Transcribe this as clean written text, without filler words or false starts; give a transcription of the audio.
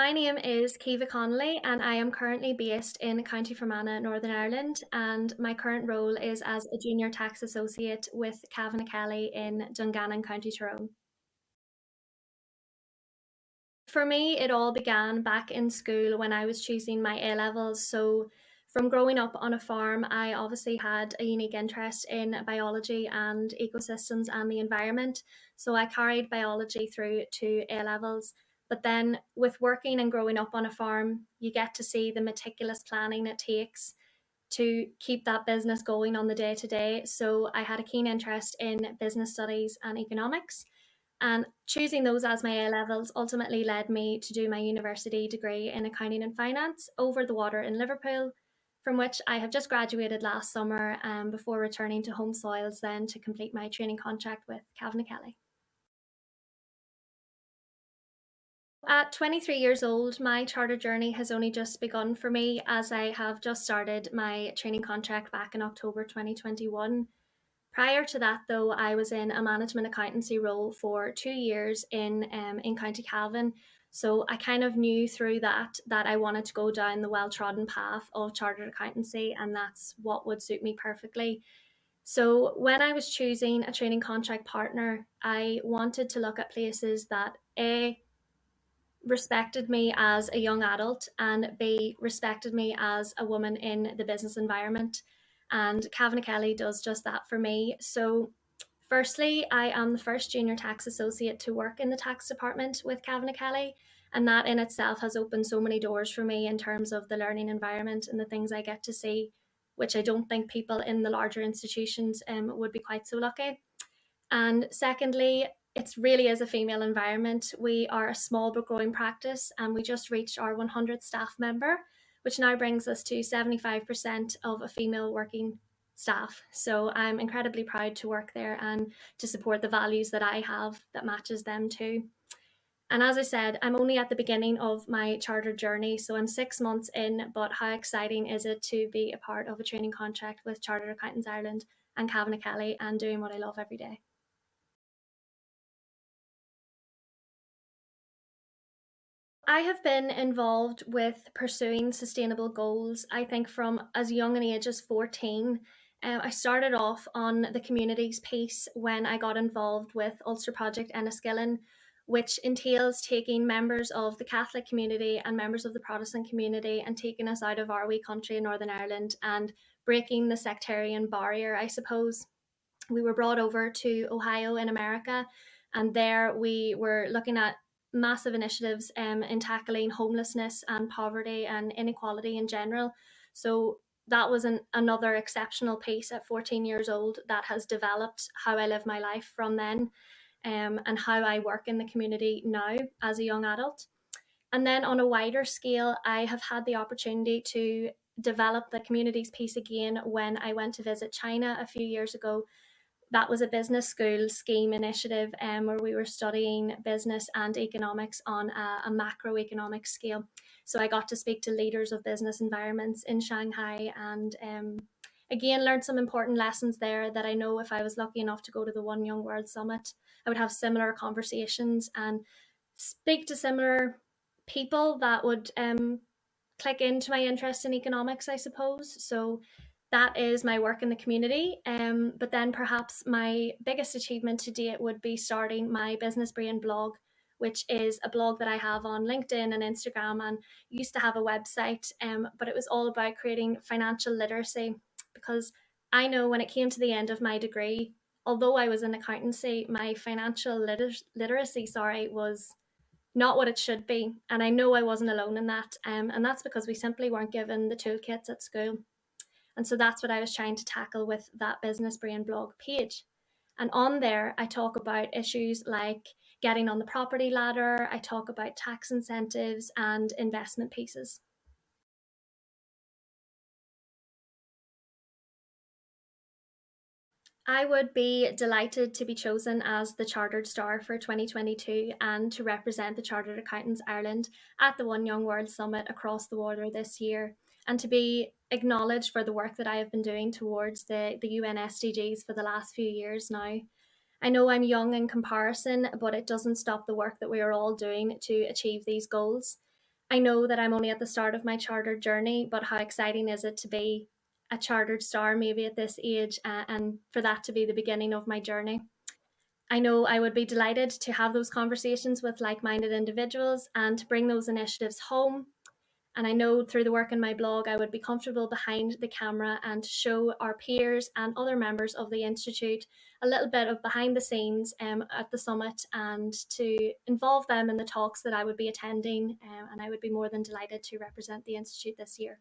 My name is Caoimhe Connolly, and I am currently based in County Fermanagh, Northern Ireland. And my current role is as a junior tax associate with Cavanagh in Dungannon, County Tyrone. For me, it all began back in school when I was choosing my A levels. So, from growing up on a farm, I obviously had a unique interest in biology and ecosystems and the environment. So, I carried biology through to A levels. But then, with working and growing up on a farm, you get to see the meticulous planning it takes to keep that business going on the day to day. So, I had a keen interest in business studies and economics. And choosing those as my A levels ultimately led me to do my university degree in accounting and finance over the water in Liverpool, from which I have just graduated last summer before returning to home soils then to complete my training contract with Cavanagh. At 23 years old, my charter journey has only just begun for me as I have just started my training contract back in October 2021. Prior to that, though, I was in a management accountancy role for 2 years in County Cavan. So I kind of knew through that I wanted to go down the well-trodden path of chartered accountancy, and that's what would suit me perfectly. So when I was choosing a training contract partner, I wanted to look at places that A, respected me as a young adult, and B, respected me as a woman in the business environment. And Cavanagh does just that for me. So, firstly, I am the first junior tax associate to work in the tax department with Cavanagh, and that in itself has opened so many doors for me in terms of the learning environment and the things I get to see, which I don't think people in the larger institutions would be quite so lucky. And secondly, it really is a female environment. We are a small but growing practice, and we just reached our 100th staff member, which now brings us to 75% of a female working staff. So I'm incredibly proud to work there and to support the values that I have that matches them too. And as I said, I'm only at the beginning of my chartered journey, so I'm 6 months in. But how exciting is it to be a part of a training contract with Chartered Accountants Ireland and Cavanagh and doing what I love every day? I have been involved with pursuing sustainable goals, I think, from as young an age as 14. I started off on the communities piece when I got involved with Ulster Project Enniskillen, which entails taking members of the Catholic community and members of the Protestant community and taking us out of our wee country in Northern Ireland and breaking the sectarian barrier, I suppose. We were brought over to Ohio in America, and there we were looking at massive initiatives in tackling homelessness and poverty and inequality in general. So that was another exceptional piece at 14 years old that has developed how I live my life from then, and how I work in the community now as a young adult. And then on a wider scale, I have had the opportunity to develop the communities piece again when I went to visit China a few years ago. That was a business school scheme initiative, where we were studying business and economics on a macroeconomic scale. So I got to speak to leaders of business environments in Shanghai and again learned some important lessons there that I know if I was lucky enough to go to the One Young World Summit, I would have similar conversations and speak to similar people that would click into my interest in economics, I suppose. So that is my work in the community. But then perhaps my biggest achievement to date would be starting my Business Brain blog, which is a blog that I have on LinkedIn and Instagram, and used to have a website, but it was all about creating financial literacy because I know when it came to the end of my degree, although I was in accountancy, my financial literacy, sorry, was not what it should be. And I know I wasn't alone in that. And that's because we simply weren't given the toolkits at school. And so that's what I was trying to tackle with that Business Brain blog page. And on there, I talk about issues like getting on the property ladder, I talk about tax incentives and investment pieces. I would be delighted to be chosen as the Chartered Star for 2022 and to represent the Chartered Accountants Ireland at the One Young World Summit across the water this year, and to be acknowledged for the work that I have been doing towards the UN SDGs for the last few years now. I know I'm young in comparison, but it doesn't stop the work that we are all doing to achieve these goals. I know that I'm only at the start of my chartered journey, but how exciting is it to be a chartered star maybe at this age, and for that to be the beginning of my journey. I know I would be delighted to have those conversations with like minded individuals and to bring those initiatives home. And I know through the work in my blog, I would be comfortable behind the camera and show our peers and other members of the Institute a little bit of behind the scenes at the summit, and to involve them in the talks that I would be attending. And I would be more than delighted to represent the Institute this year.